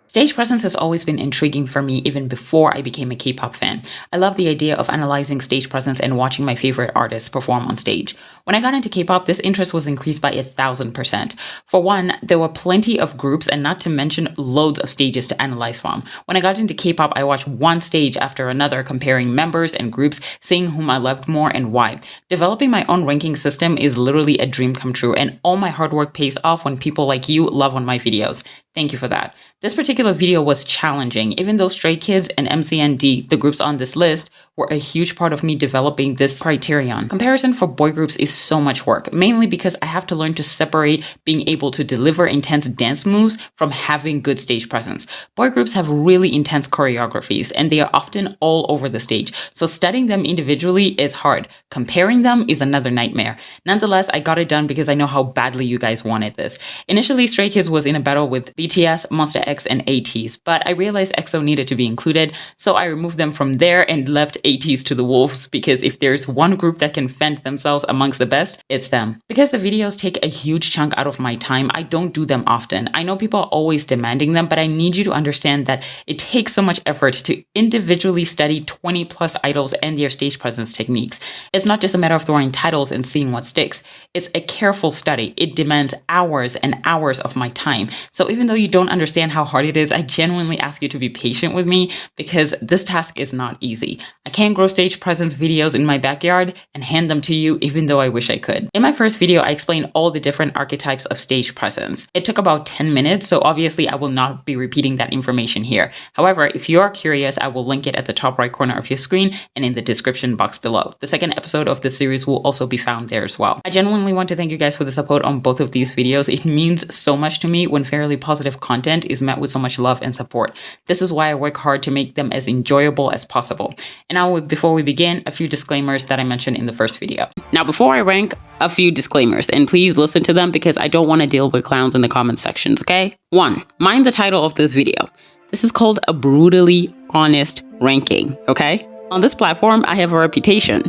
Stage presence has always been intriguing for me even before I became a K-pop fan. I love the idea of analyzing stage presence and watching my favorite artists perform on stage. When I got into K-pop, this interest was increased by 1,000%. For one, there were plenty of groups and not to mention loads of stages to analyze from. When I got into K-pop, I watched one stage after another, comparing members and groups, seeing whom I loved more and why. Developing my own ranking system is literally a dream come true, and all my hard work pays off when people like you love on my videos. Thank you for that. This particular video was challenging, even though Stray Kids and MCND, the groups on this list, were a huge part of me developing this criterion. Comparison for boy groups is so much work, mainly because I have to learn to separate being able to deliver intense dance moves from having good stage presence. Boy groups have really intense choreographies, and they are often all over the stage, so studying them individually is hard. Comparing them is another nightmare. Nonetheless, I got it done because I know how badly you guys wanted this. Initially, Stray Kids was in a battle with BTS, Monster X, and ATEEZ, but I realized EXO needed to be included, so I removed them from there and left ATEEZ to the wolves, because if there's one group that can fend themselves amongst the best, it's them. Because the videos take a huge chunk out of my time, I don't do them often. I know people are always demanding them, but I need you to understand that it takes so much effort to individually study 20 plus idols and their stage presence techniques. It's not just a matter of throwing titles and seeing what sticks. It's a careful study. It demands hours and hours of my time. So even though you don't understand how hard it is, I genuinely ask you to be patient with me, because this task is not easy. I can't grow stage presence videos in my backyard and hand them to you, even though I wish I could. In my first video, I explained all the different archetypes of stage presence. It took about 10 minutes, so obviously I will not be repeating that information here. However, if you are curious, I will link it at the top right corner of your screen and in the description box below. The second episode of this series will also be found there as well. I genuinely want to thank you guys for the support on both of these videos. It means so much to me when fairly positive content is met with so much love and support. This is why I work hard to make them as enjoyable as possible. And now, before we begin, a few disclaimers that I mentioned in the first video. Now, before I rank, a few disclaimers, and please listen to them because I don't want to deal with clowns in the comment sections, okay? 1. Mind the title of this video. This is called a brutally honest ranking, okay? On this platform, I have a reputation.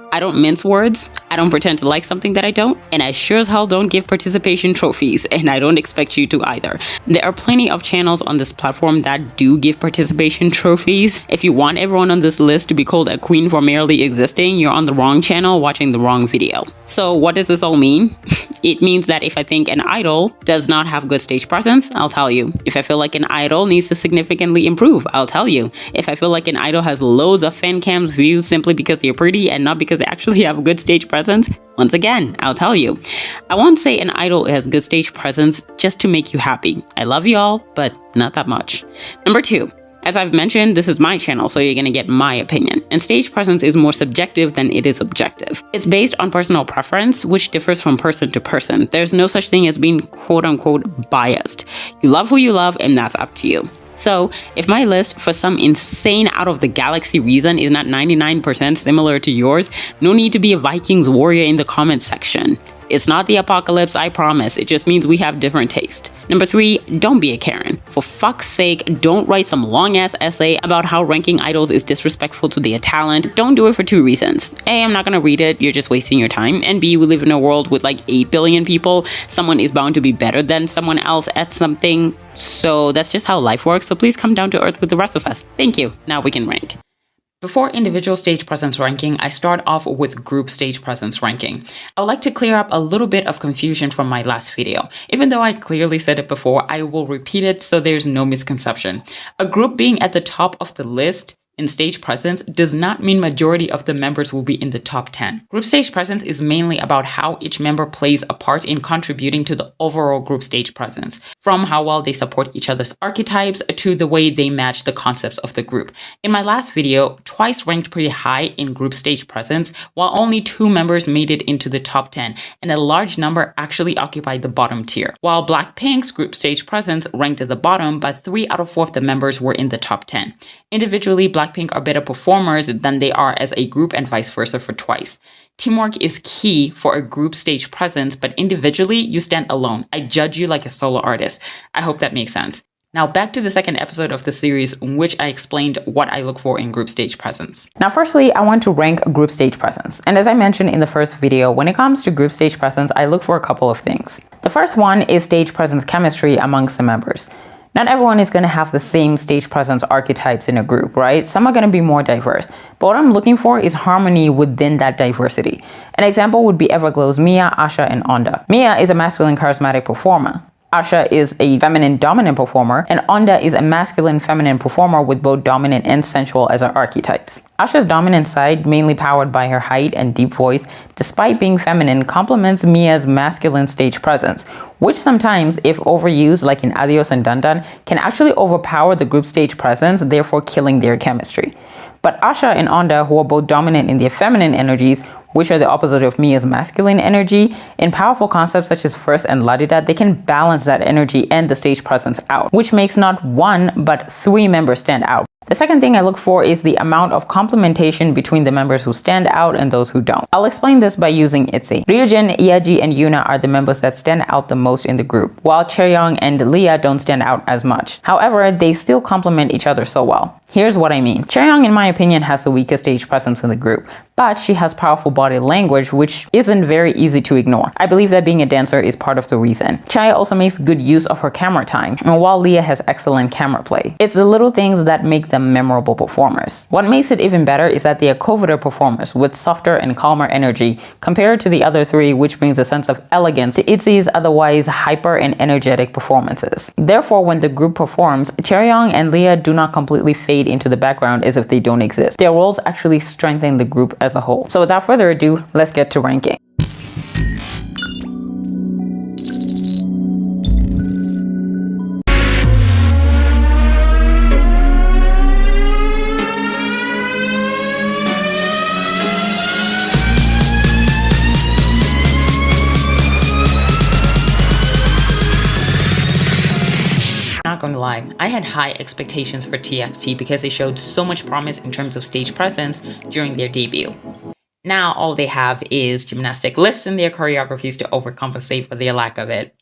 I don't mince words, I don't pretend to like something that I don't, and I sure as hell don't give participation trophies, and I don't expect you to either. There are plenty of channels on this platform that do give participation trophies. If you want everyone on this list to be called a queen for merely existing, you're on the wrong channel watching the wrong video. So what does this all mean? It means that if I think an idol does not have good stage presence, I'll tell you. If I feel like an idol needs to significantly improve, I'll tell you. If I feel like an idol has loads of fan cams views simply because they're pretty and not because they actually have a good stage presence, once again, I'll tell you. I won't say an idol has good stage presence just to make you happy. I love y'all, but not that much. Number 2. As I've mentioned, this is my channel, so you're gonna get my opinion. And stage presence is more subjective than it is objective. It's based on personal preference, which differs from person to person. There's no such thing as being quote-unquote biased. You love who you love, and that's up to you. So, if my list, for some insane out-of-the-galaxy reason, is not 99% similar to yours, no need to be a Vikings warrior in the comments section. It's not the apocalypse, I promise. It just means we have different taste. Number 3, don't be a Karen. For fuck's sake, don't write some long-ass essay about how ranking idols is disrespectful to their talent. Don't do it for 2 reasons. A, I'm not gonna read it, you're just wasting your time. And B, we live in a world with like 8 billion people. Someone is bound to be better than someone else at something. So that's just how life works. So please come down to earth with the rest of us. Thank you. Now we can rank. Before individual stage presence ranking, I start off with group stage presence ranking. I would like to clear up a little bit of confusion from my last video. Even though I clearly said it before, I will repeat it so there's no misconception. A group being at the top of the list in stage presence does not mean majority of the members will be in the top 10. Group stage presence is mainly about how each member plays a part in contributing to the overall group stage presence, from how well they support each other's archetypes to the way they match the concepts of the group. In my last video, Twice ranked pretty high in group stage presence, while only 2 members made it into the top 10, and a large number actually occupied the bottom tier. While Blackpink's group stage presence ranked at the bottom, but 3 out of 4 of the members were in the top 10. Individually, Blackpink are better performers than they are as a group and vice versa for Twice. Teamwork is key for a group stage presence, but individually, you stand alone. I judge you like a solo artist. I hope that makes sense. Now back to the second episode of the series in which I explained what I look for in group stage presence. Now firstly, I want to rank group stage presence. And as I mentioned in the first video, when it comes to group stage presence, I look for a couple of things. The first one is stage presence chemistry amongst the members. Not everyone is going to have the same stage presence archetypes in a group, right? Some are going to be more diverse. But what I'm looking for is harmony within that diversity. An example would be Everglow's Mia, Asha, and Onda. Mia is a masculine charismatic performer. Asha is a feminine dominant performer, and Onda is a masculine feminine performer with both dominant and sensual as her archetypes. Asha's dominant side, mainly powered by her height and deep voice, despite being feminine, complements Mia's masculine stage presence, which sometimes, if overused like in Adios and Dandan, can actually overpower the group stage presence, therefore killing their chemistry. But Asha and Onda, who are both dominant in their feminine energies, which are the opposite of Mia's masculine energy, in powerful concepts such as First and La-Di-Da, they can balance that energy and the stage presence out, which makes not one, but 3 members stand out. The second thing I look for is the amount of complementation between the members who stand out and those who don't. I'll explain this by using ITZY. Ryujin, Yeji, and Yuna are the members that stand out the most in the group, while Chaeyoung and Leah don't stand out as much. However, they still complement each other so well. Here's what I mean. Chaeyoung, in my opinion, has the weakest stage presence in the group, but she has powerful body language, which isn't very easy to ignore. I believe that being a dancer is part of the reason. Chae also makes good use of her camera time, and while Leah has excellent camera play. It's the little things that make them memorable performers. What makes it even better is that they are coveted performers with softer and calmer energy compared to the other 3, which brings a sense of elegance to ITZY's otherwise hyper and energetic performances. Therefore, when the group performs, Chaeyoung and Leah do not completely fade into the background as if they don't exist. Their roles actually strengthen the group as a whole. So without further ado, let's get to ranking. Not gonna lie, I had high expectations for TXT because they showed so much promise in terms of stage presence during their debut. Now all they have is gymnastic lifts in their choreographies to overcompensate for their lack of it.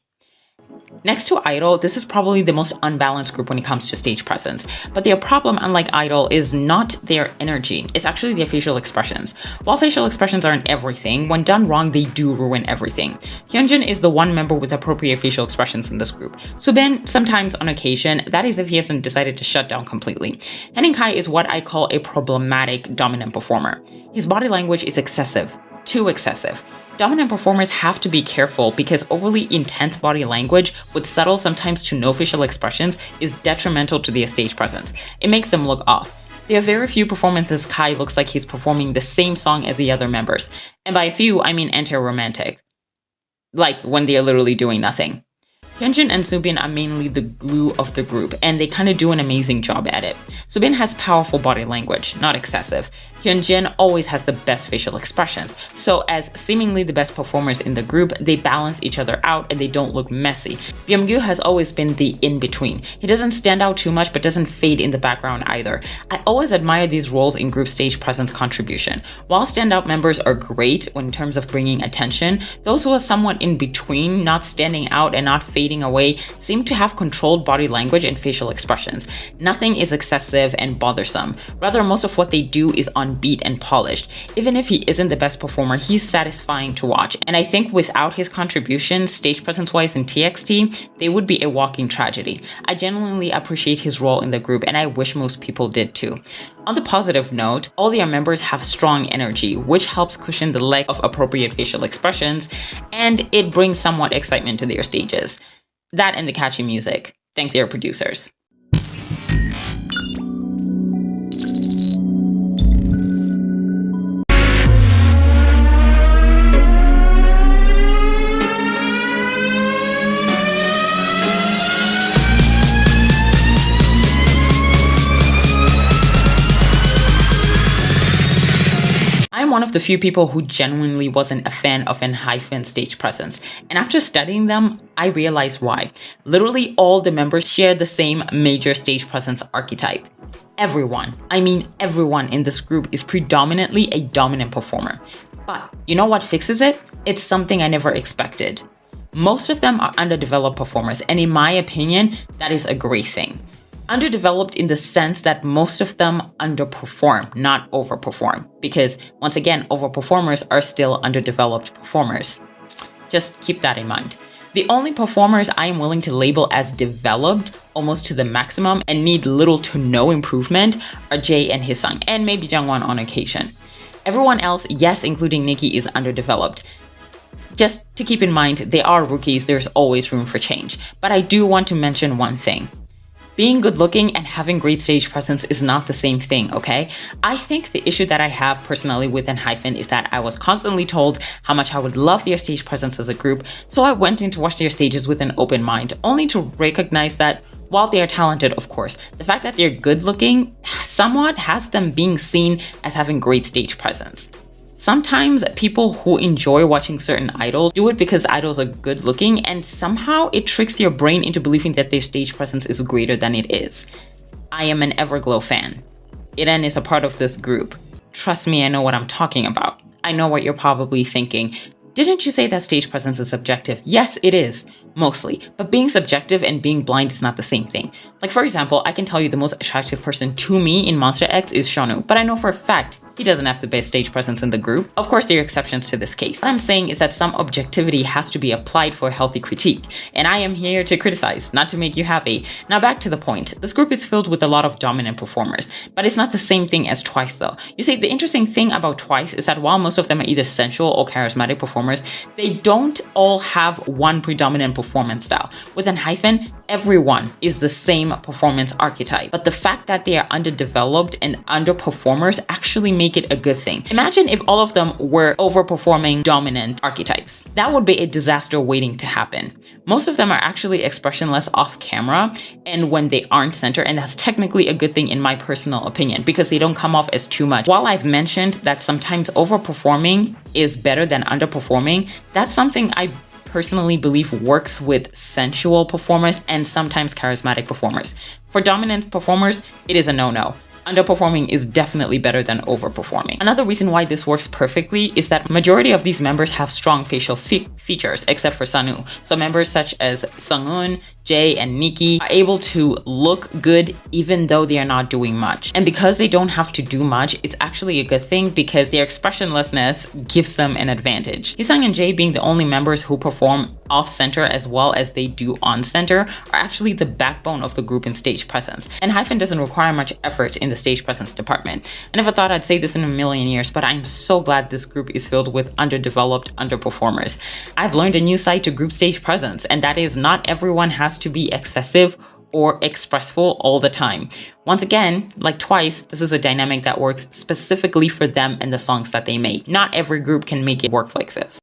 Next to Idol, this is probably the most unbalanced group when it comes to stage presence. But their problem, unlike Idol, is not their energy. It's actually their facial expressions. While facial expressions aren't everything, when done wrong, they do ruin everything. Yeonjun is the one member with appropriate facial expressions in this group. Soobin, sometimes on occasion, that is if he hasn't decided to shut down completely. Han and Kai is what I call a problematic dominant performer. His body language is excessive. Too excessive. Dominant performers have to be careful because overly intense body language with subtle, sometimes to no facial expressions is detrimental to their stage presence. It makes them look off. There are very few performances Kai looks like he's performing the same song as the other members. And by a few, I mean anti-romantic. Like when they are literally doing nothing. Yeonjun and Soobin are mainly the glue of the group, and they kind of do an amazing job at it. Soobin has powerful body language, not excessive. Yeonjun always has the best facial expressions, so as seemingly the best performers in the group, they balance each other out and they don't look messy. Jungwoo has always been the in-between. He doesn't stand out too much but doesn't fade in the background either. I always admire these roles in group stage presence contribution. While standout members are great in terms of bringing attention, those who are somewhat in between, not standing out and not fading away, seem to have controlled body language and facial expressions. Nothing is excessive and bothersome. Rather, most of what they do is on beat and polished. Even if he isn't the best performer, he's satisfying to watch. And I think without his contribution, stage presence-wise in TXT, they would be a walking tragedy. I genuinely appreciate his role in the group, and I wish most people did too. On the positive note, all their members have strong energy, which helps cushion the lack of appropriate facial expressions, and it brings somewhat excitement to their stages. That and the catchy music. Thank their producers. I'm one of the few people who genuinely wasn't a fan of Enhypen stage presence, and after studying them, I realized why. Literally all the members share the same major stage presence archetype. Everyone, I mean everyone in this group is predominantly a dominant performer. But you know what fixes it? It's something I never expected. Most of them are underdeveloped performers, and in my opinion, that is a great thing. Underdeveloped in the sense that most of them underperform, not overperform. Because once again, overperformers are still underdeveloped performers. Just keep that in mind. The only performers I am willing to label as developed almost to the maximum and need little to no improvement are Jay and Heeseung, and maybe Jungwon on occasion. Everyone else, yes, including Nikki, is underdeveloped. Just to keep in mind, they are rookies, there's always room for change. But I do want to mention one thing. Being good looking and having great stage presence is not the same thing, okay? I think the issue that I have personally with Enhypen is that I was constantly told how much I would love their stage presence as a group, so I went in to watch their stages with an open mind, only to recognize that while they are talented, of course, the fact that they're good looking somewhat has them being seen as having great stage presence. Sometimes people who enjoy watching certain idols do it because idols are good looking, and somehow it tricks your brain into believing that their stage presence is greater than it is. I am an Everglow fan. Eren is a part of this group. Trust me, I know what I'm talking about. I know what you're probably thinking. Didn't you say that stage presence is subjective? Yes, it is, mostly. But being subjective and being blind is not the same thing. Like, for example, I can tell you the most attractive person to me in Monster X is Sunoo, but I know for a fact he doesn't have the best stage presence in the group. Of course, there are exceptions to this case. What I'm saying is that some objectivity has to be applied for a healthy critique, and I am here to criticize, not to make you happy. Now back to the point. This group is filled with a lot of dominant performers, but it's not the same thing as Twice though. You see, the interesting thing about Twice is that while most of them are either sensual or charismatic performers, they don't all have one predominant performance style. With Enhypen, everyone is the same performance archetype, but the fact that they are underdeveloped and underperformers actually make it a good thing. Imagine if all of them were overperforming dominant archetypes. That would be a disaster waiting to happen. Most of them are actually expressionless off camera and when they aren't center, and that's technically a good thing in my personal opinion because they don't come off as too much. While I've mentioned that sometimes overperforming is better than underperforming, that's something I personally believe works with sensual performers and sometimes charismatic performers. For dominant performers, it is a no-no. Underperforming is definitely better than overperforming. Another reason why this works perfectly is that majority of these members have strong facial features, except for Sunoo. So members such as Sunghoon, Jay, and Nikki are able to look good even though they are not doing much. And because they don't have to do much, it's actually a good thing because their expressionlessness gives them an advantage. Heeseung and Jay, being the only members who perform off-center as well as they do on-center, are actually the backbone of the group in stage presence. And Enhypen doesn't require much effort in the stage presence department. I never thought I'd say this in a million years, but I'm so glad this group is filled with underdeveloped underperformers. I've learned a new side to group stage presence, and that is not everyone has to be excessive or expressful all the time. Once again, like Twice, this is a dynamic that works specifically for them and the songs that they make. Not every group can make it work like this.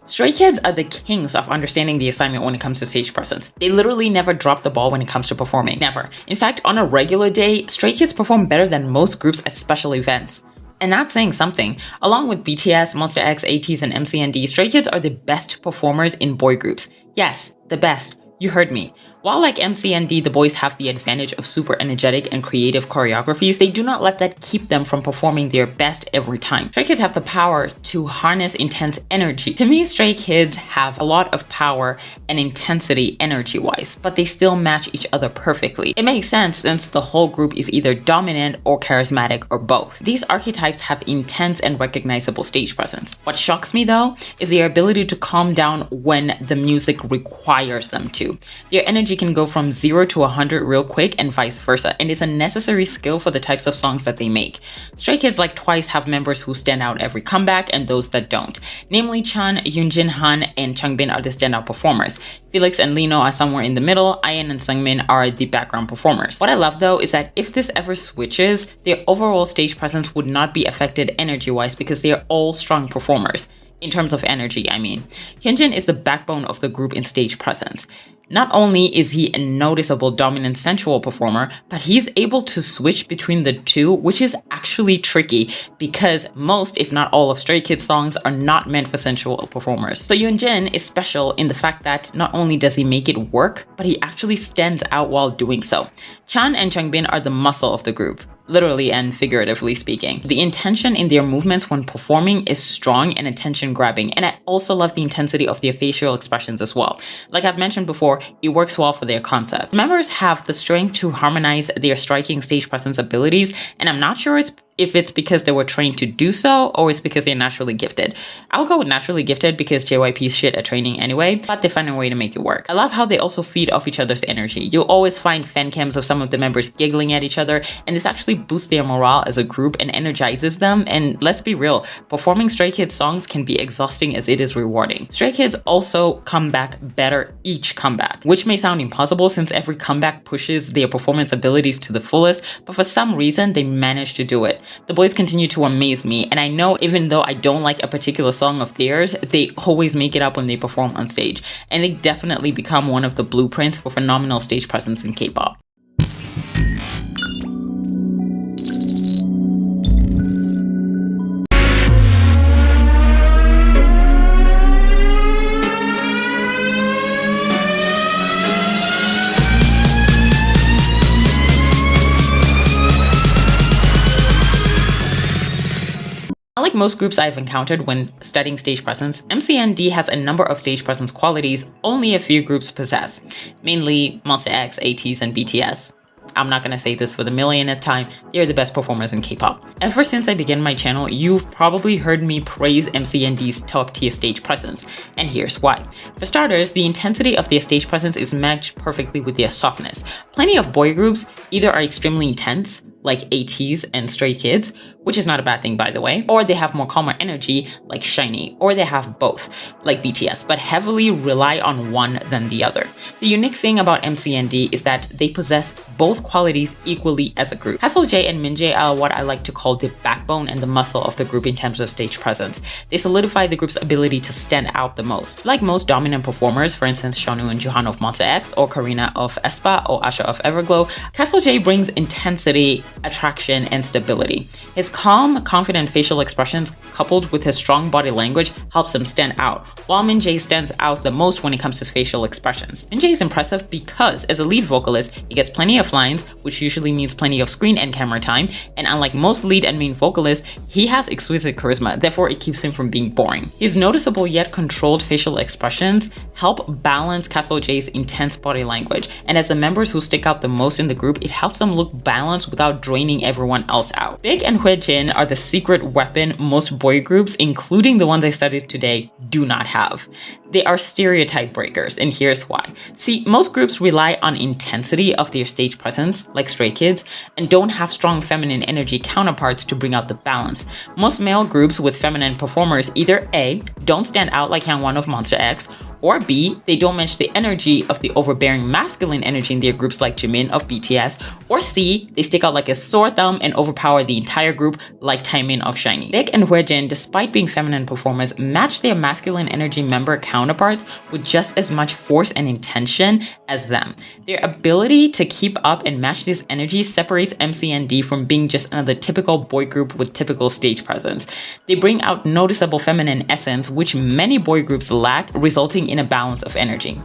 Stray Kids are the kings of understanding the assignment when it comes to stage presence. They literally never drop the ball when it comes to performing. Never. In fact, on a regular day, Stray Kids perform better than most groups at special events. And that's saying something. Along with BTS, Monster X, ATEEZ, and MCND, Stray Kids are the best performers in boy groups. Yes, the best. You heard me. While like MCND, the boys have the advantage of super energetic and creative choreographies, they do not let that keep them from performing their best every time. Stray Kids have the power to harness intense energy. To me, Stray Kids have a lot of power and intensity energy-wise, but they still match each other perfectly. It makes sense since the whole group is either dominant or charismatic or both. These archetypes have intense and recognizable stage presence. What shocks me though is their ability to calm down when the music requires them to. Their energy can go from 0 to 100 real quick and vice versa, and is a necessary skill for the types of songs that they make. Stray Kids like Twice have members who stand out every comeback and those that don't. Namely, Chan, Yeonjun, Han, and Changbin are the standout performers. Felix and Lino are somewhere in the middle. Ian and Seungmin are the background performers. What I love though is that if this ever switches, their overall stage presence would not be affected energy-wise because they are all strong performers. In terms of energy, I mean. Yeonjun is the backbone of the group in stage presence. Not only is he a noticeable dominant sensual performer, but he's able to switch between the two, which is actually tricky because most, if not all, of Stray Kids songs are not meant for sensual performers. So Yeonjun is special in the fact that not only does he make it work, but he actually stands out while doing so. Chan and Changbin are the muscle of the group. literally and figuratively speaking. The intention in their movements when performing is strong and attention-grabbing, and I also love the intensity of their facial expressions as well. Like I've mentioned before, it works well for their concept. Members have the strength to harmonize their striking stage presence abilities, and I'm not sure if it's because they were trained to do so or it's because they're naturally gifted. I'll go with naturally gifted because JYP's shit at training anyway, but they find a way to make it work. I love how they also feed off each other's energy. You'll always find fan cams of some of the members giggling at each other, and this actually boosts their morale as a group and energizes them. And let's be real, performing Stray Kids songs can be exhausting as it is rewarding. Stray Kids also come back better each comeback, which may sound impossible since every comeback pushes their performance abilities to the fullest, but for some reason they manage to do it. The boys continue to amaze me, and I know even though I don't like a particular song of theirs, they always make it up when they perform on stage, and they definitely become one of the blueprints for phenomenal stage presence in K-pop. Unlike most groups I've encountered when studying stage presence, MCND has a number of stage presence qualities only a few groups possess, mainly Monsta X, ATEEZ, and BTS. I'm not gonna say this for the millionth time, they're the best performers in K-pop. Ever since I began my channel, you've probably heard me praise MCND's top-tier stage presence, and here's why. For starters, the intensity of their stage presence is matched perfectly with their softness. Plenty of boy groups either are extremely intense, like ATEEZ and Stray Kids, which is not a bad thing by the way, or they have more calmer energy like SHINee, or they have both like BTS, but heavily rely on one than the other. The unique thing about MCND is that they possess both qualities equally as a group. Jay and Minjae are what I like to call the backbone and the muscle of the group in terms of stage presence. They solidify the group's ability to stand out the most. Like most dominant performers, for instance Sunoo and Johan of Monsta X, or Karina of aespa, or Asha of Everglow, Jay brings intensity, attraction, and stability. His calm, confident facial expressions coupled with his strong body language helps him stand out, while Minjae stands out the most when it comes to facial expressions. Minjae is impressive because as a lead vocalist, he gets plenty of lines, which usually means plenty of screen and camera time, and unlike most lead and main vocalists, he has exquisite charisma, therefore it keeps him from being boring. His noticeable yet controlled facial expressions help balance Jay's intense body language, and as the members who stick out the most in the group, it helps them look balanced without draining everyone else out. Big and Huening are the secret weapon most boy groups, including the ones I studied today, do not have. They are stereotype breakers, and here's why. See, most groups rely on intensity of their stage presence, like Stray Kids, and don't have strong feminine energy counterparts to bring out the balance. Most male groups with feminine performers either A, don't stand out like Hyungwon of Monsta X, or B, they don't match the energy of the overbearing masculine energy in their groups like Jimin of BTS, or C, they stick out like a sore thumb and overpower the entire group like Taehyun of SHINee. Big and Huening, despite being feminine performers, match their masculine energy member counterparts with just as much force and intention as them. Their ability to keep up and match this energy separates MCND from being just another typical boy group with typical stage presence. They bring out noticeable feminine essence, which many boy groups lack, resulting in a balance of energy.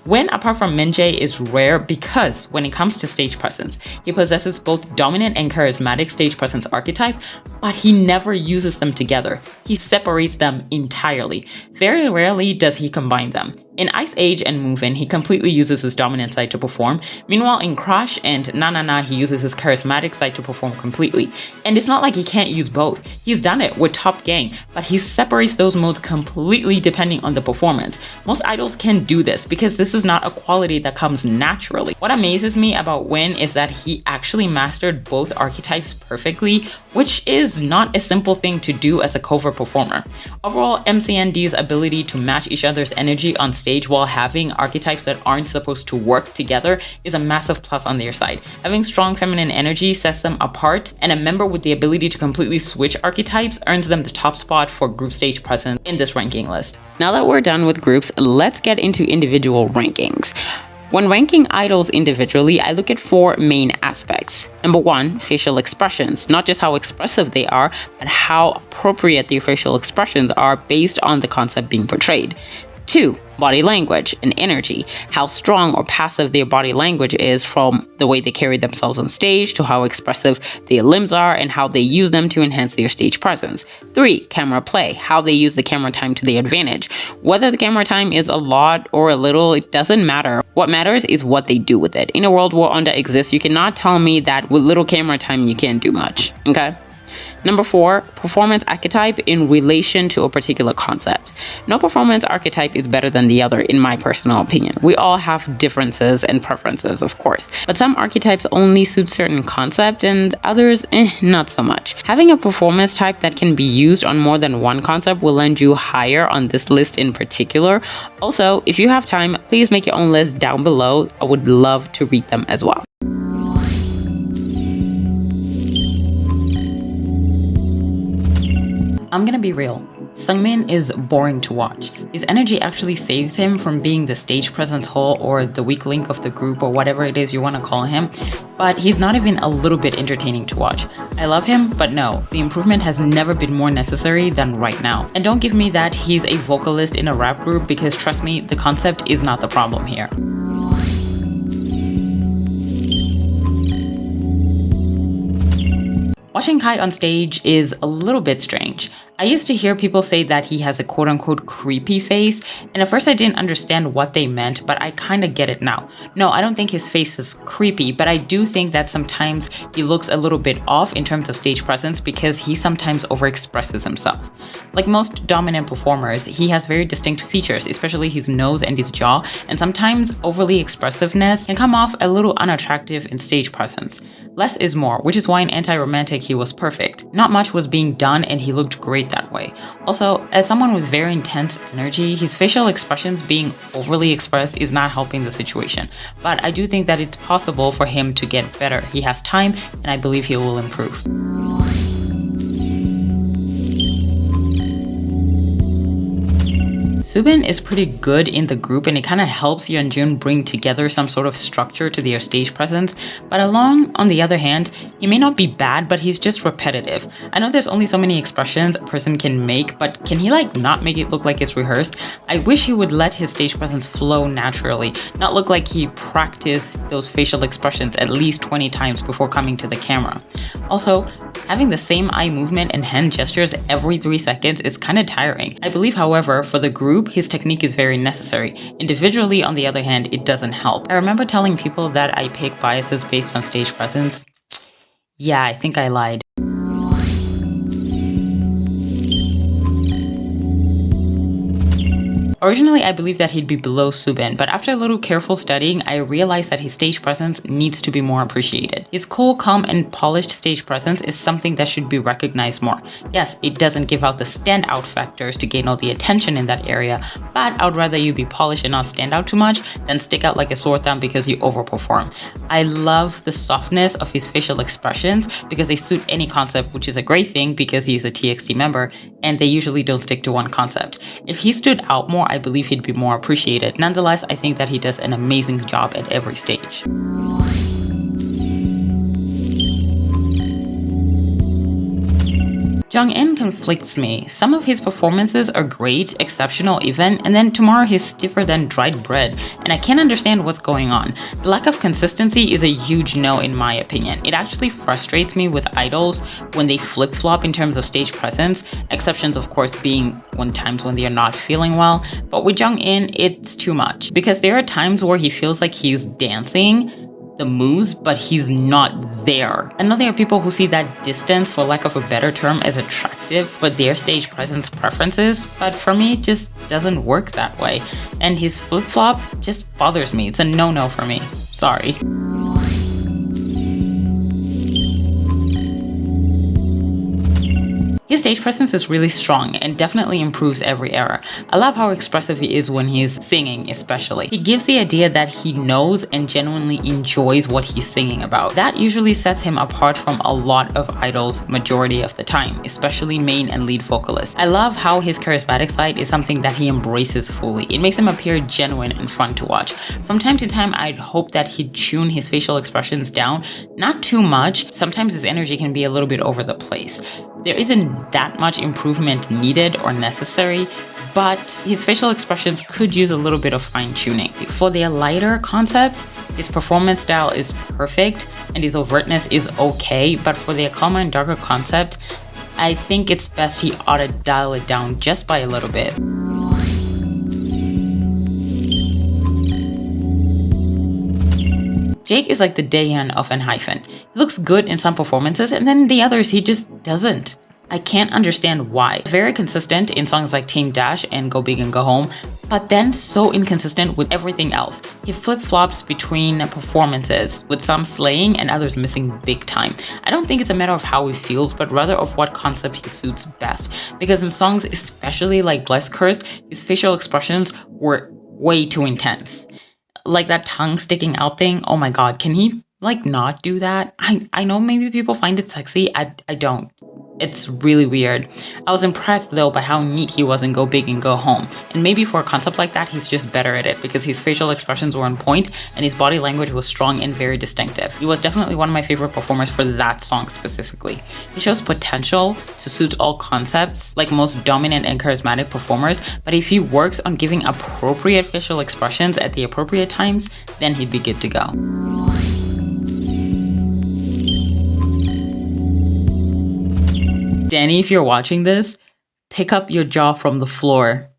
Win, apart from Minjae, is rare because when it comes to stage presence, he possesses both dominant and charismatic stage presence archetype, but he never uses them together. He separates them entirely. Very rarely does he combine them. In Ice Age and Move-In, he completely uses his dominant side to perform. Meanwhile, in Crush and Na Na Na, he uses his charismatic side to perform completely. And it's not like he can't use both. He's done it with Top Gang, but he separates those modes completely depending on the performance. Most idols can do this because this is not a quality that comes naturally. What amazes me about Win is that he actually mastered both archetypes perfectly, which is not a simple thing to do as a cover performer. Overall, MCND's ability to match each other's energy on stage while having archetypes that aren't supposed to work together is a massive plus on their side. Having strong feminine energy sets them apart, and a member with the ability to completely switch archetypes earns them the top spot for group stage presence in this ranking list. Now that we're done with groups, let's get into individual rankings. When ranking idols individually, I look at four main aspects. Number one, facial expressions. Not just how expressive they are, but how appropriate their facial expressions are based on the concept being portrayed. 2. Body language and energy. How strong or passive their body language is, from the way they carry themselves on stage to how expressive their limbs are and how they use them to enhance their stage presence. 3. Camera play. How they use the camera time to their advantage. Whether the camera time is a lot or a little, it doesn't matter. What matters is what they do with it. In a world where under exists, you cannot tell me that with little camera time you can't do much. Okay? Number 4, performance archetype in relation to a particular concept. No performance archetype is better than the other, in my personal opinion. We all have differences and preferences, of course, but some archetypes only suit certain concept and others, not so much. Having a performance type that can be used on more than one concept will land you higher on this list in particular. Also, if you have time, please make your own list down below. I would love to read them as well. I'm gonna be real. Sungmin is boring to watch. His energy actually saves him from being the stage presence hole or the weak link of the group or whatever it is you want to call him, but he's not even a little bit entertaining to watch. I love him, but no, the improvement has never been more necessary than right now. And don't give me that he's a vocalist in a rap group, because trust me, the concept is not the problem here. Watching Kai on stage is a little bit strange. I used to hear people say that he has a quote-unquote creepy face, and at first I didn't understand what they meant, but I kinda get it now. No, I don't think his face is creepy, but I do think that sometimes he looks a little bit off in terms of stage presence because he sometimes overexpresses himself. Like most dominant performers, he has very distinct features, especially his nose and his jaw, and sometimes overly expressiveness can come off a little unattractive in stage presence. Less is more, which is why in Anti-Romantic he was perfect. Not much was being done and he looked great that way. Also, as someone with very intense energy, his facial expressions being overly expressed is not helping the situation. But I do think that it's possible for him to get better. He has time, and I believe he will improve. Soobin is pretty good in the group, and it kind of helps Yeonjun bring together some sort of structure to their stage presence, but Along, on the other hand, he may not be bad, but he's just repetitive. I know there's only so many expressions a person can make, but can he not make it look like it's rehearsed? I wish he would let his stage presence flow naturally, not look like he practiced those facial expressions at least 20 times before coming to the camera. Also, having the same eye movement and hand gestures every 3 seconds is kind of tiring. I believe, however, for the group, his technique is very necessary. Individually, on the other hand, it doesn't help. I remember telling people that I pick biases based on stage presence. Yeah, I think I lied. Originally, I believed that he'd be below Soobin, but after a little careful studying, I realized that his stage presence needs to be more appreciated. His cool, calm, and polished stage presence is something that should be recognized more. Yes, it doesn't give out the standout factors to gain all the attention in that area, but I'd rather you be polished and not stand out too much than stick out like a sore thumb because you overperform. I love the softness of his facial expressions because they suit any concept, which is a great thing because he's a TXT member, and they usually don't stick to one concept. If he stood out more, I believe he'd be more appreciated. Nonetheless, I think that he does an amazing job at every stage. Jungwon conflicts me. Some of his performances are great, exceptional even, and then tomorrow he's stiffer than dried bread, and I can't understand what's going on. The lack of consistency is a huge no in my opinion. It actually frustrates me with idols when they flip-flop in terms of stage presence, exceptions of course being times when they're not feeling well, but with Jungwon, it's too much. Because there are times where he feels like he's dancing the moves, but he's not there. I know there are people who see that distance, for lack of a better term, as attractive for their stage presence preferences, but for me, it just doesn't work that way. And his flip-flop just bothers me. It's a no-no for me. Sorry. His stage presence is really strong and definitely improves every era. I love how expressive he is when he's singing, especially. He gives the idea that he knows and genuinely enjoys what he's singing about. That usually sets him apart from a lot of idols majority of the time, especially main and lead vocalists. I love how his charismatic side is something that he embraces fully. It makes him appear genuine and fun to watch. From time to time, I'd hope that he'd tune his facial expressions down, not too much. Sometimes his energy can be a little bit over the place. There isn't that much improvement needed or necessary, but his facial expressions could use a little bit of fine-tuning. For their lighter concepts, his performance style is perfect and his overtness is okay, but for their calmer and darker concept, I think it's best he ought to dial it down just by a little bit. Jake is like the Taehyun of Enhypen. He looks good in some performances and then the others he just doesn't. I can't understand why. Very consistent in songs like Team Dash and Go Big and Go Home, but then so inconsistent with everything else. He flip-flops between performances, with some slaying and others missing big time. I don't think it's a matter of how he feels, but rather of what concept he suits best. Because in songs especially like Bless Cursed, his facial expressions were way too intense. Like that tongue sticking out thing, oh my god, can he like not do that? I know maybe people find it sexy, I don't. It's really weird. I was impressed though by how neat he was in Go Big and Go Home. And maybe for a concept like that, he's just better at it because his facial expressions were on point and his body language was strong and very distinctive. He was definitely one of my favorite performers for that song specifically. He shows potential to suit all concepts, like most dominant and charismatic performers, but if he works on giving appropriate facial expressions at the appropriate times, then he'd be good to go. Danny, if you're watching this, pick up your jaw from the floor.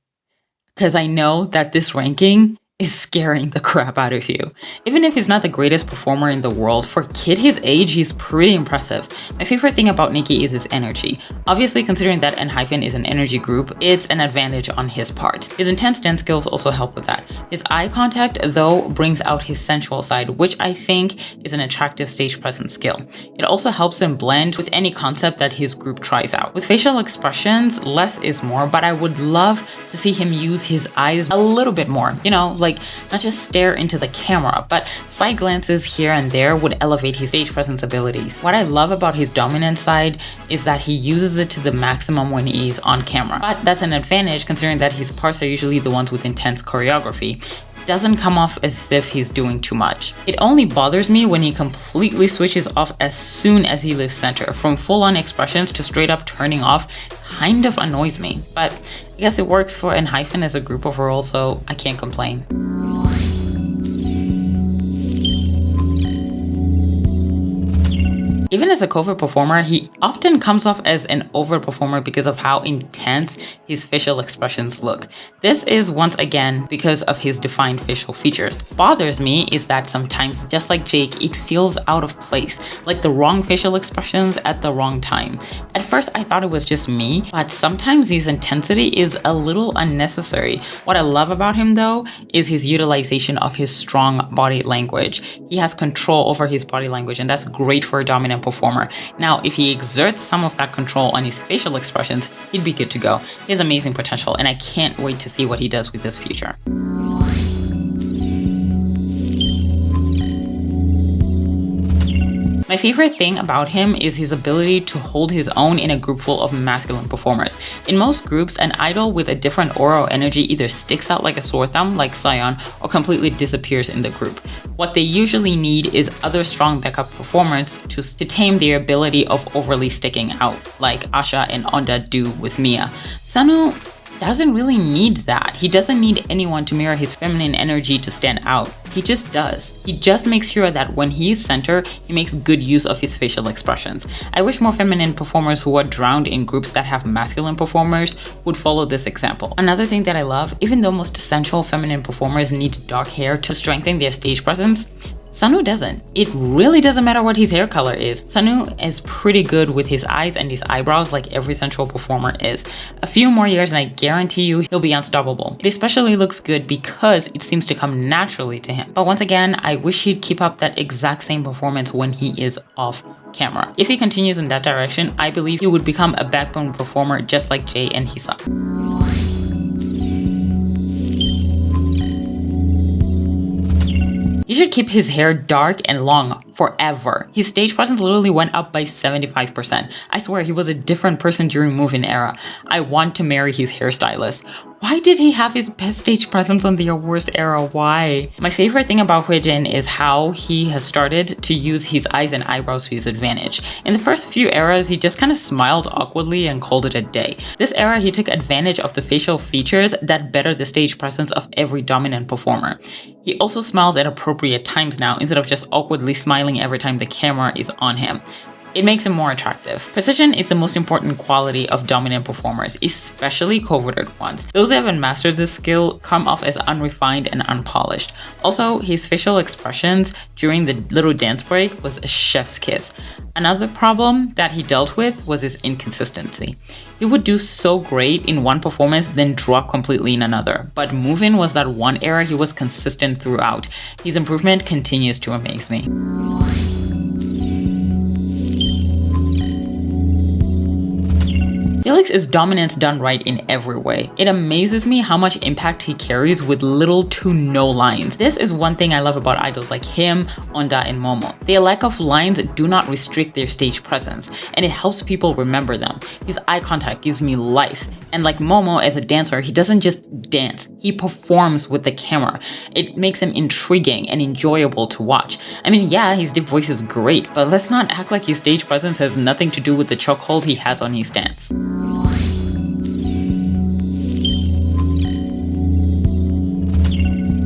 Because I know that this ranking is scaring the crap out of you. Even if he's not the greatest performer in the world, for a kid his age, he's pretty impressive. My favorite thing about Nicky is his energy. Obviously, considering that Enhypen is an energy group, it's an advantage on his part. His intense dance skills also help with that. His eye contact, though, brings out his sensual side, which I think is an attractive stage presence skill. It also helps him blend with any concept that his group tries out. With facial expressions, less is more, but I would love to see him use his eyes a little bit more. You know, like not just stare into the camera, but side glances here and there would elevate his stage presence abilities. What I love about his dominant side is that he uses it to the maximum when he is on camera. But that's an advantage considering that his parts are usually the ones with intense choreography. Doesn't come off as if he's doing too much. It only bothers me when he completely switches off as soon as he leaves center. From full-on expressions to straight up turning off kind of annoys me. But I guess it works for Enhypen as a group overall, so I can't complain. Even as a covert performer, he often comes off as an overt performer because of how intense his facial expressions look. This is once again because of his defined facial features. What bothers me is that sometimes, just like Jake, it feels out of place, like the wrong facial expressions at the wrong time. At first, I thought it was just me, but sometimes his intensity is a little unnecessary. What I love about him though is his utilization of his strong body language. He has control over his body language, and that's great for a dominant performer. Now, if he exerts some of that control on his facial expressions, he'd be good to go. He has amazing potential, and I can't wait to see what he does with this future. My favorite thing about him is his ability to hold his own in a group full of masculine performers. In most groups, an idol with a different aura or energy either sticks out like a sore thumb, like Taehyun, or completely disappears in the group. What they usually need is other strong backup performers to tame their ability of overly sticking out, like Asha and Onda do with Mia. Sunoo doesn't really need that. He doesn't need anyone to mirror his feminine energy to stand out. He just does. He just makes sure that when he's center, he makes good use of his facial expressions. I wish more feminine performers who are drowned in groups that have masculine performers would follow this example. Another thing that I love, even though most sensual feminine performers need dark hair to strengthen their stage presence, Sunoo doesn't. It really doesn't matter what his hair color is. Sunoo is pretty good with his eyes and his eyebrows like every sensual performer is. A few more years and I guarantee you he'll be unstoppable. It especially looks good because it seems to come naturally to him. But once again, I wish he'd keep up that exact same performance when he is off camera. If he continues in that direction, I believe he would become a backbone performer just like Jay and Heeseung. He should keep his hair dark and long forever. His stage presence literally went up by 75%. I swear he was a different person during Move-In era. I want to marry his hairstylist. Why did he have his best stage presence on the worst era? Why? My favorite thing about Huening is how he has started to use his eyes and eyebrows to his advantage. In the first few eras, he just kind of smiled awkwardly and called it a day. This era, he took advantage of the facial features that better the stage presence of every dominant performer. He also smiles at appropriate times now instead of just awkwardly smiling every time the camera is on him. It makes him more attractive. Precision is the most important quality of dominant performers, especially coveted ones. Those who haven't mastered this skill come off as unrefined and unpolished. Also, his facial expressions during the little dance break was a chef's kiss. Another problem that he dealt with was his inconsistency. He would do so great in one performance, then drop completely in another. But Move-In was that one era he was consistent throughout. His improvement continues to amaze me. Felix is dominance done right in every way. It amazes me how much impact he carries with little to no lines. This is one thing I love about idols like him, Onda, and Momo. Their lack of lines do not restrict their stage presence, and it helps people remember them. His eye contact gives me life. And like Momo as a dancer, he doesn't just dance, he performs with the camera. It makes him intriguing and enjoyable to watch. I mean, yeah, his deep voice is great, but let's not act like his stage presence has nothing to do with the chokehold he has on his dance.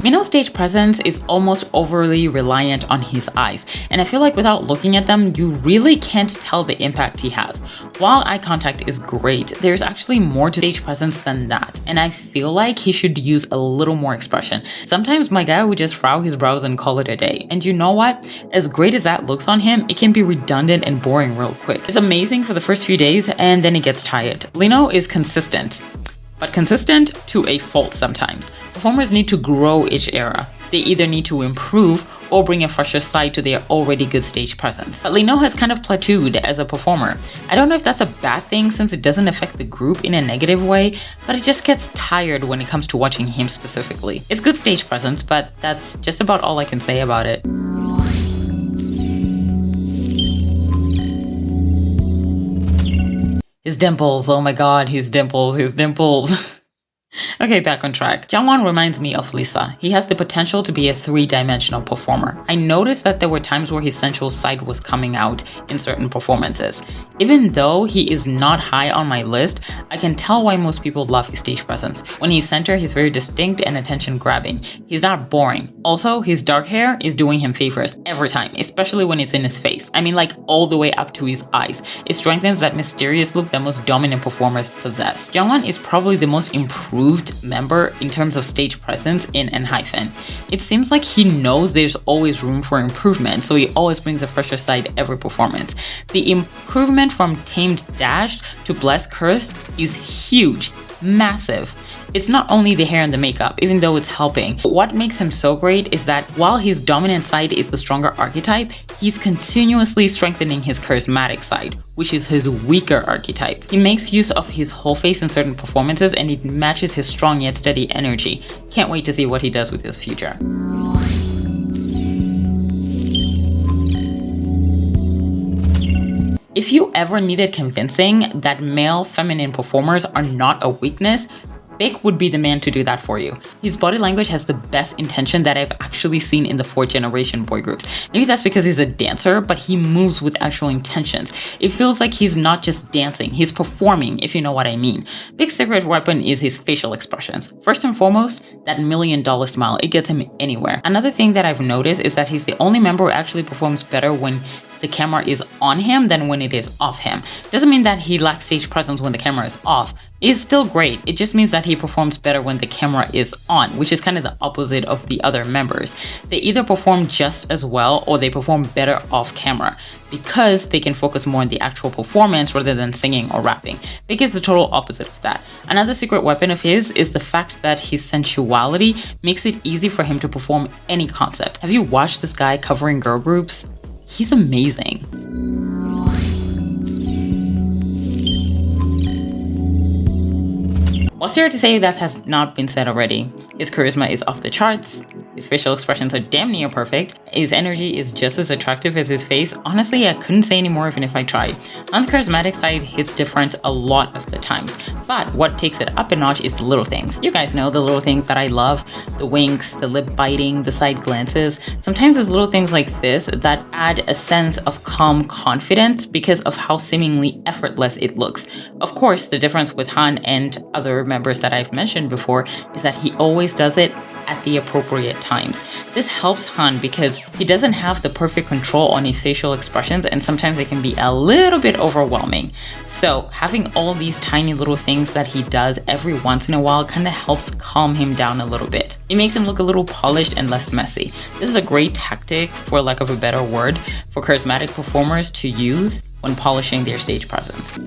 Minho's stage presence is almost overly reliant on his eyes, and I feel like without looking at them, you really can't tell the impact he has. While eye contact is great, there's actually more to stage presence than that, and I feel like he should use a little more expression. Sometimes my guy would just frown his brows and call it a day, and you know what? As great as that looks on him, it can be redundant and boring real quick. It's amazing for the first few days, and then it gets tired. Minho is consistent, but consistent to a fault sometimes. Performers need to grow each era. They either need to improve or bring a fresher side to their already good stage presence. But Minho has kind of plateaued as a performer. I don't know if that's a bad thing since it doesn't affect the group in a negative way, but it just gets tired when it comes to watching him specifically. It's good stage presence, but that's just about all I can say about it. His dimples, oh my god, his dimples. Okay, back on track. Jungwon reminds me of Lisa. He has the potential to be a three-dimensional performer. I noticed that there were times where his sensual side was coming out in certain performances. Even though he is not high on my list, I can tell why most people love his stage presence. When he's center, he's very distinct and attention-grabbing. He's not boring. Also, his dark hair is doing him favors every time, especially when it's in his face. I mean, like all the way up to his eyes. It strengthens that mysterious look that most dominant performers possess. Jungwon is probably the most improved member in terms of stage presence in Enhypen. It seems like he knows there's always room for improvement, so he always brings a fresher side every performance. The improvement from Tamed Dashed to Blessed Cursed is huge, massive. It's not only the hair and the makeup, even though it's helping. What makes him so great is that while his dominant side is the stronger archetype, he's continuously strengthening his charismatic side, which is his weaker archetype. He makes use of his whole face in certain performances and it matches his strong yet steady energy. Can't wait to see what he does with his future. If you ever needed convincing that male feminine performers are not a weakness, Big would be the man to do that for you. His body language has the best intention that I've actually seen in the 4th generation boy groups. Maybe that's because he's a dancer, but he moves with actual intentions. It feels like he's not just dancing, he's performing, if you know what I mean. Big's secret weapon is his facial expressions. First and foremost, that $1 million smile, it gets him anywhere. Another thing that I've noticed is that he's the only member who actually performs better when the camera is on him than when it is off him. Doesn't mean that he lacks stage presence when the camera is off. It's still great. It just means that he performs better when the camera is on, which is kind of the opposite of the other members. They either perform just as well or they perform better off camera because they can focus more on the actual performance rather than singing or rapping. Big is the total opposite of that. Another secret weapon of his is the fact that his sensuality makes it easy for him to perform any concept. Have you watched this guy covering girl groups? He's amazing. What's there to say that has not been said already? His charisma is off the charts, his facial expressions are damn near perfect, his energy is just as attractive as his face, honestly, I couldn't say any more even if I tried. Han's charismatic side hits different a lot of the times, but what takes it up a notch is the little things. You guys know the little things that I love, the winks, the lip biting, the side glances. Sometimes it's little things like this that add a sense of calm confidence because of how seemingly effortless it looks. Of course, the difference with Han and other members that I've mentioned before is that he always does it at the appropriate times. This helps Han because he doesn't have the perfect control on his facial expressions, and sometimes it can be a little bit overwhelming. So having all these tiny little things that he does every once in a while kind of helps calm him down a little bit. It makes him look a little polished and less messy. This is a great tactic, for lack of a better word, for charismatic performers to use when polishing their stage presence.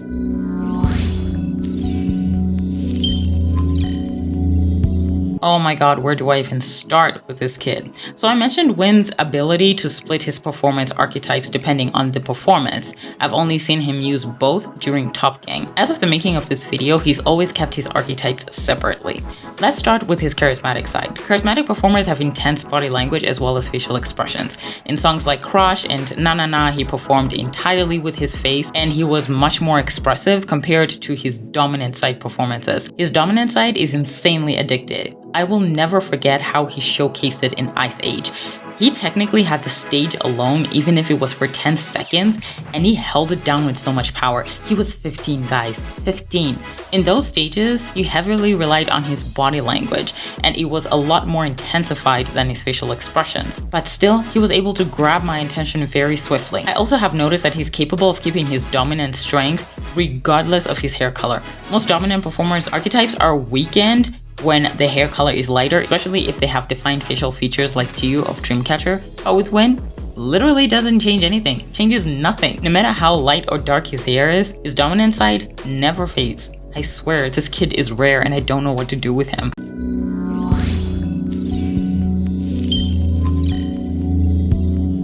Oh my god, where do I even start with this kid? So I mentioned Win's ability to split his performance archetypes depending on the performance. I've only seen him use both during Top Gang. As of the making of this video, he's always kept his archetypes separately. Let's start with his charismatic side. Charismatic performers have intense body language as well as facial expressions. In songs like Crush and Na Na Na, he performed entirely with his face, and he was much more expressive compared to his dominant side performances. His dominant side is insanely addictive. I will never forget how he showcased it in Ice Age. He technically had the stage alone, even if it was for 10 seconds, and he held it down with so much power. He was 15, guys, 15. In those stages, he heavily relied on his body language, and it was a lot more intensified than his facial expressions. But still, he was able to grab my attention very swiftly. I also have noticed that he's capable of keeping his dominant strength regardless of his hair color. Most dominant performers' archetypes are weakened when the hair color is lighter, especially if they have defined facial features like Taehyun of Dreamcatcher. But with Win, literally doesn't change anything, changes nothing. No matter how light or dark his hair is, his dominant side never fades. I swear, this kid is rare and I don't know what to do with him.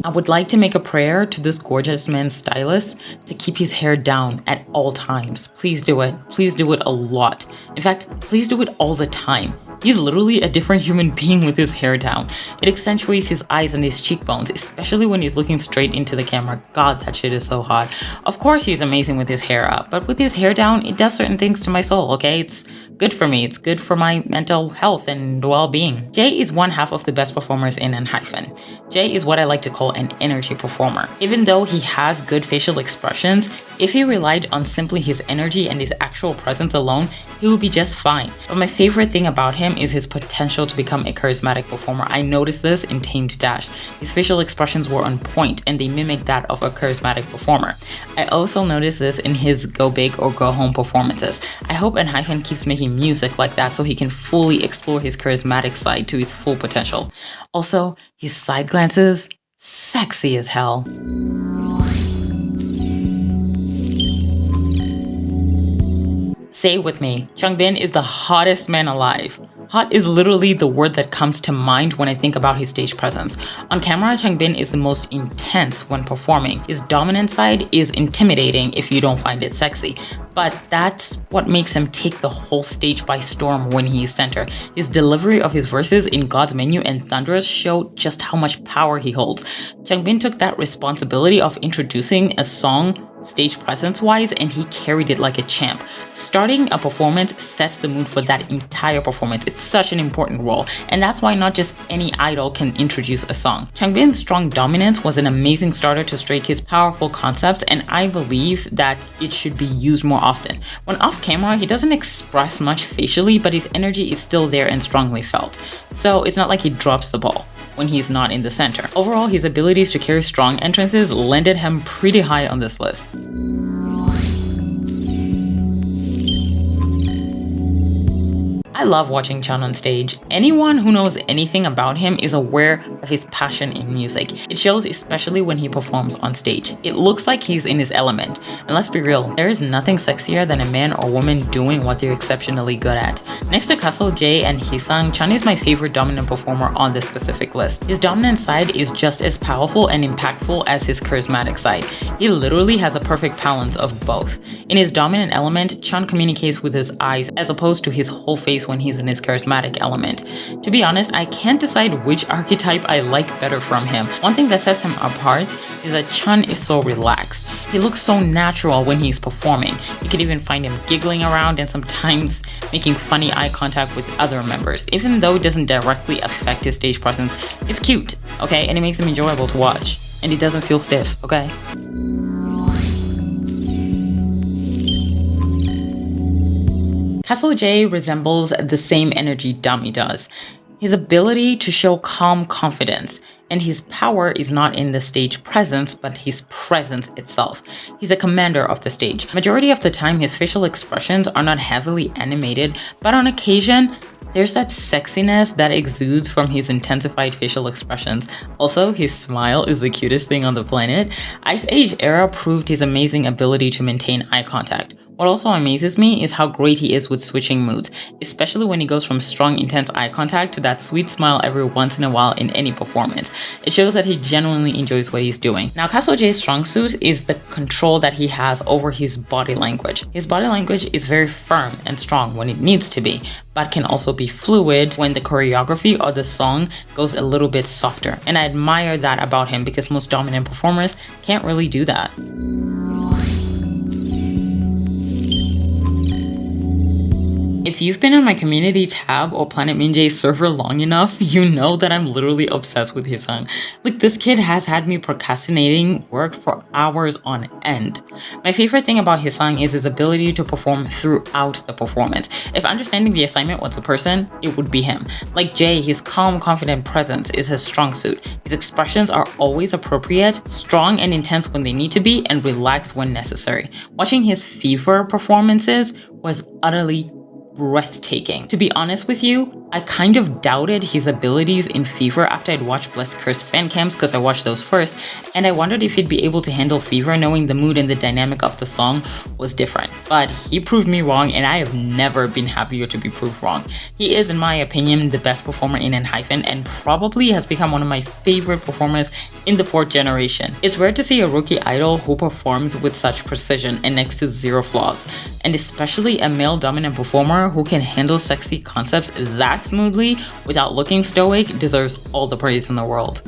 I would like to make a prayer to this gorgeous man's stylist to keep his hair down at all times. Please do it. Please do it a lot. In fact, please do it all the time. He's literally a different human being with his hair down. It accentuates his eyes and his cheekbones, especially when he's looking straight into the camera. God, that shit is so hot. Of course he's amazing with his hair up, but with his hair down, it does certain things to my soul, okay? It's good for me. It's good for my mental health and well-being. Jay is one half of the best performers in Enhypen. Jay is what I like to call an energy performer. Even though he has good facial expressions, if he relied on simply his energy and his actual presence alone, he would be just fine. But my favorite thing about him is his potential to become a charismatic performer. I noticed this in Tamed Dash. His facial expressions were on point and they mimicked that of a charismatic performer. I also noticed this in his Go Big or Go Home performances. I hope Enhypen keeps making music like that so he can fully explore his charismatic side to its full potential. Also, his side glances, sexy as hell. Say it with me, Changbin is the hottest man alive. Hot is literally the word that comes to mind when I think about his stage presence. On camera, Changbin is the most intense when performing. His dominant side is intimidating if you don't find it sexy, but that's what makes him take the whole stage by storm when he is center. His delivery of his verses in God's Menu and Thunderous show just how much power he holds. Changbin took that responsibility of introducing a song stage presence wise, and he carried it like a champ. Starting a performance sets the mood for that entire performance. It's such an important role, and that's why not just any idol can introduce a song. Changbin's strong dominance was an amazing starter to strike his powerful concepts, and I believe that it should be used more often. When off camera, he doesn't express much facially, but his energy is still there and strongly felt. So it's not like he drops the ball when he's not in the center. Overall, his abilities to carry strong entrances landed him pretty high on this list. I love watching Chan on stage. Anyone who knows anything about him is aware of his passion in music. It shows especially when he performs on stage. It looks like he's in his element. And let's be real, there is nothing sexier than a man or woman doing what they're exceptionally good at. Next to Castle, Jay, and Heeseung, Chan is my favorite dominant performer on this specific list. His dominant side is just as powerful and impactful as his charismatic side. He literally has a perfect balance of both. In his dominant element, Chan communicates with his eyes as opposed to his whole face when when he's in his charismatic element. To be honest, I can't decide which archetype I like better from him. One thing that sets him apart is that Chun is so relaxed. He looks so natural when he's performing. You could even find him giggling around and sometimes making funny eye contact with other members. Even though it doesn't directly affect his stage presence, it's cute, okay? And it makes him enjoyable to watch. And he doesn't feel stiff, okay? Castle J resembles the same energy Dummy does. His ability to show calm confidence, and his power is not in the stage presence, but his presence itself. He's a commander of the stage. Majority of the time, his facial expressions are not heavily animated, but on occasion, there's that sexiness that exudes from his intensified facial expressions. Also, his smile is the cutest thing on the planet. Ice Age era proved his amazing ability to maintain eye contact. What also amazes me is how great he is with switching moods, especially when he goes from strong, intense eye contact to that sweet smile every once in a while in any performance. It shows that he genuinely enjoys what he's doing. Now, Castle J's strong suit is the control that he has over his body language. His body language is very firm and strong when it needs to be, but can also be fluid when the choreography or the song goes a little bit softer. And I admire that about him because most dominant performers can't really do that. If you've been on my community tab or Planet Minjae server long enough, you know that I'm literally obsessed with Heeseung. Like, this kid has had me procrastinating work for hours on end. My favorite thing about Heeseung is his ability to perform throughout the performance. If understanding the assignment was a person, it would be him. Like Jay, his calm, confident presence is his strong suit. His expressions are always appropriate, strong and intense when they need to be, and relaxed when necessary. Watching his Fever performances was utterly breathtaking. To be honest with you, I kind of doubted his abilities in Fever after I'd watched Blessed Curse fan cams because I watched those first, and I wondered if he'd be able to handle Fever knowing the mood and the dynamic of the song was different. But he proved me wrong, and I have never been happier to be proved wrong. He is, in my opinion, the best performer in Enhypen and probably has become one of my favorite performers in the 4th generation. It's rare to see a rookie idol who performs with such precision and next to zero flaws, and especially a male dominant performer who can handle sexy concepts that smoothly without looking stoic deserves all the praise in the world.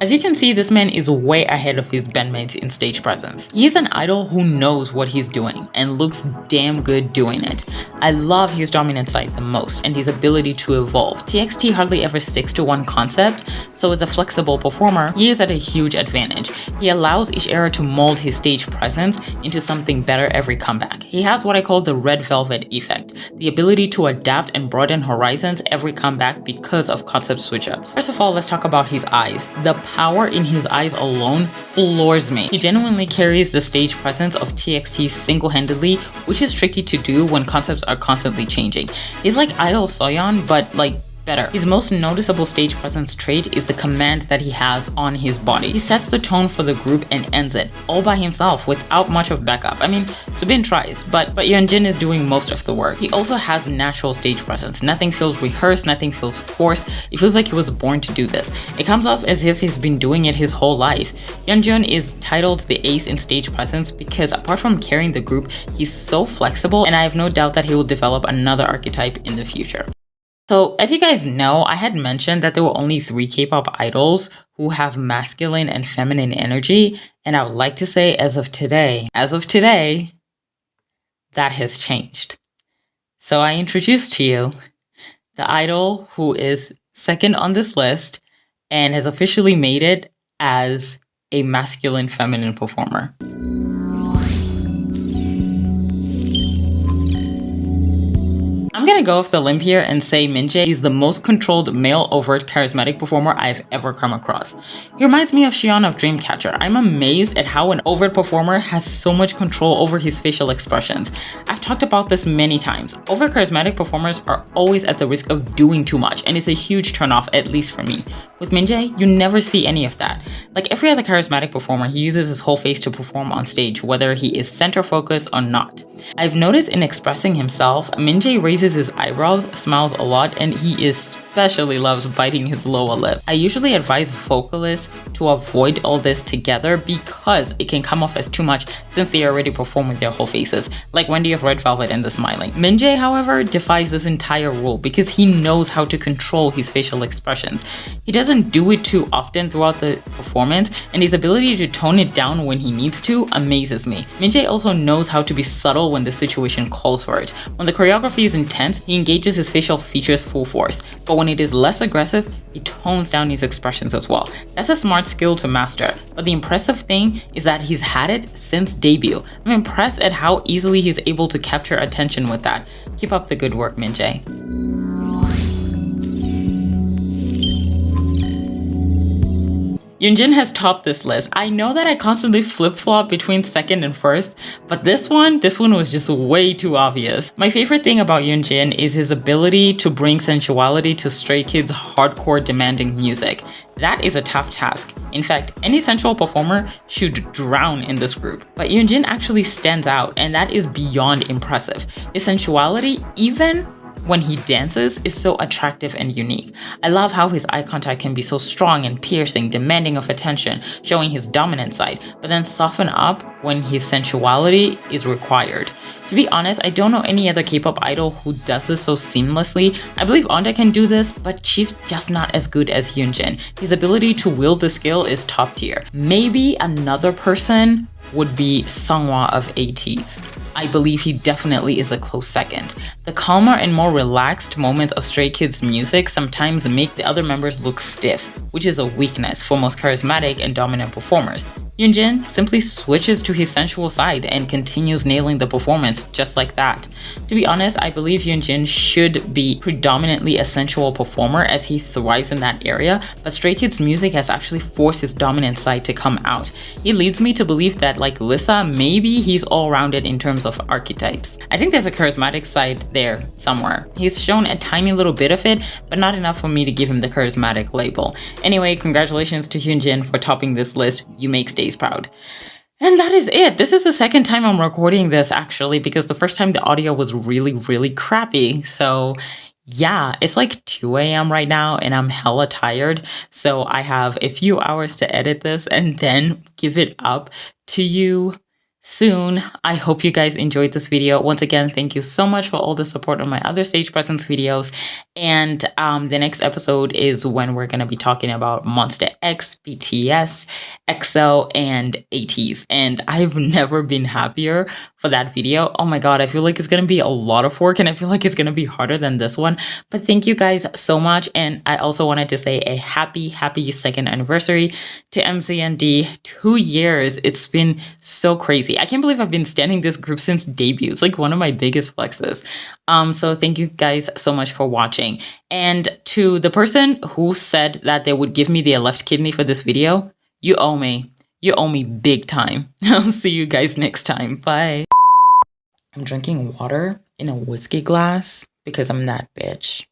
As you can see, this man is way ahead of his bandmates in stage presence. He's an idol who knows what he's doing and looks damn good doing it. I love his dominant side the most and his ability to evolve. TXT hardly ever sticks to one concept, so as a flexible performer, he is at a huge advantage. He allows each era to mold his stage presence into something better every comeback. He has what I call the red velvet effect, the ability to adapt and broaden horizons every comeback because of concept switch-ups. First of all, let's talk about his eyes. The power in his eyes alone floors me. He genuinely carries the stage presence of TXT single-handedly, which is tricky to do when concepts are constantly changing. He's like Idol Soyeon, but like better. His most noticeable stage presence trait is the command that he has on his body. He sets the tone for the group and ends it all by himself without much of backup. I mean, Soobin tries, but Yeonjun is doing most of the work. He also has natural stage presence. Nothing feels rehearsed, nothing feels forced. It feels like he was born to do this. It comes off as if he's been doing it his whole life. Yeonjun is titled the ace in stage presence because apart from carrying the group, he's so flexible, and I have no doubt that he will develop another archetype in the future. So, as you guys know, I had mentioned that there were only 3 K-pop idols who have masculine and feminine energy, and I would like to say as of today, that has changed. So I introduced to you the idol who is second on this list and has officially made it as a masculine feminine performer. I'm gonna go off the limb here and say Minjae is the most controlled male overt charismatic performer I've ever come across. He reminds me of Xion of Dreamcatcher. I'm amazed at how an overt performer has so much control over his facial expressions. I've talked about this many times. Overt charismatic performers are always at the risk of doing too much, and it's a huge turnoff, at least for me. With Minjae, you never see any of that. Like every other charismatic performer, he uses his whole face to perform on stage, whether he is center focused or not. I've noticed in expressing himself, Minjae raises raises his eyebrows, smiles a lot, and he especially loves biting his lower lip. I usually advise vocalists to avoid all this together because it can come off as too much since they already perform with their whole faces, like Wendy of Red Velvet and the smiling. Minjae, however, defies this entire rule because he knows how to control his facial expressions. He doesn't do it too often throughout the performance, and his ability to tone it down when he needs to amazes me. Minjae also knows how to be subtle when the situation calls for it. When the choreography is intense, he engages his facial features full force, but when it is less aggressive, he tones down his expressions as well. That's a smart skill to master, but the impressive thing is that he's had it since debut. I'm impressed at how easily he's able to capture attention with that. Keep up the good work, Minjae. Yeonjun has topped this list. I know that I constantly flip-flop between second and first, but this one was just way too obvious. My favorite thing about Yeonjun is his ability to bring sensuality to Stray Kids' hardcore demanding music. That is a tough task. In fact, any sensual performer should drown in this group. But Yeonjun actually stands out, and that is beyond impressive. His sensuality, even when he dances, is so attractive and unique. I love how his eye contact can be so strong and piercing, demanding of attention, showing his dominant side, but then soften up when his sensuality is required. To be honest, I don't know any other K-pop idol who does this so seamlessly. I believe Onda can do this, but she's just not as good as Yeonjun. His ability to wield the skill is top tier. Maybe another person would be Sungwoo of ATEEZ. I believe he definitely is a close second. The calmer and more relaxed moments of Stray Kids music sometimes make the other members look stiff, which is a weakness for most charismatic and dominant performers. Yeonjun simply switches to his sensual side and continues nailing the performance just like that. To be honest, I believe Yeonjun should be predominantly a sensual performer as he thrives in that area, but Stray Kids music has actually forced his dominant side to come out. It leads me to believe that, like Lissa, maybe he's all-rounded in terms of archetypes. I think there's a charismatic side there somewhere. He's shown a tiny little bit of it, but not enough for me to give him the charismatic label. Anyway, congratulations to Yeonjun for topping this list. You make Stays proud. And that is it. This is the second time I'm recording this actually, because the first time the audio was really crappy. So yeah, it's like 2 a.m. right now and I'm hella tired. So I have a few hours to edit this and then give it up to you soon. I hope you guys enjoyed this video. Once again, thank you so much for all the support on my other stage presence videos. And the next episode is when we're going to be talking about Monster X, BTS, EXO, and ATEEZ. And I've never been happier for that video. Oh my god, I feel like it's going to be a lot of work and I feel like it's going to be harder than this one. But thank you guys so much. And I also wanted to say a happy second anniversary to MCND. 2 years. It's been so crazy. I can't believe I've been standing this group since debut. It's like one of my biggest flexes. So thank you guys so much for watching. And to the person who said that they would give me their left kidney for this video, you owe me. You owe me big time. I'll see you guys next time. Bye. I'm drinking water in a whiskey glass because I'm that bitch.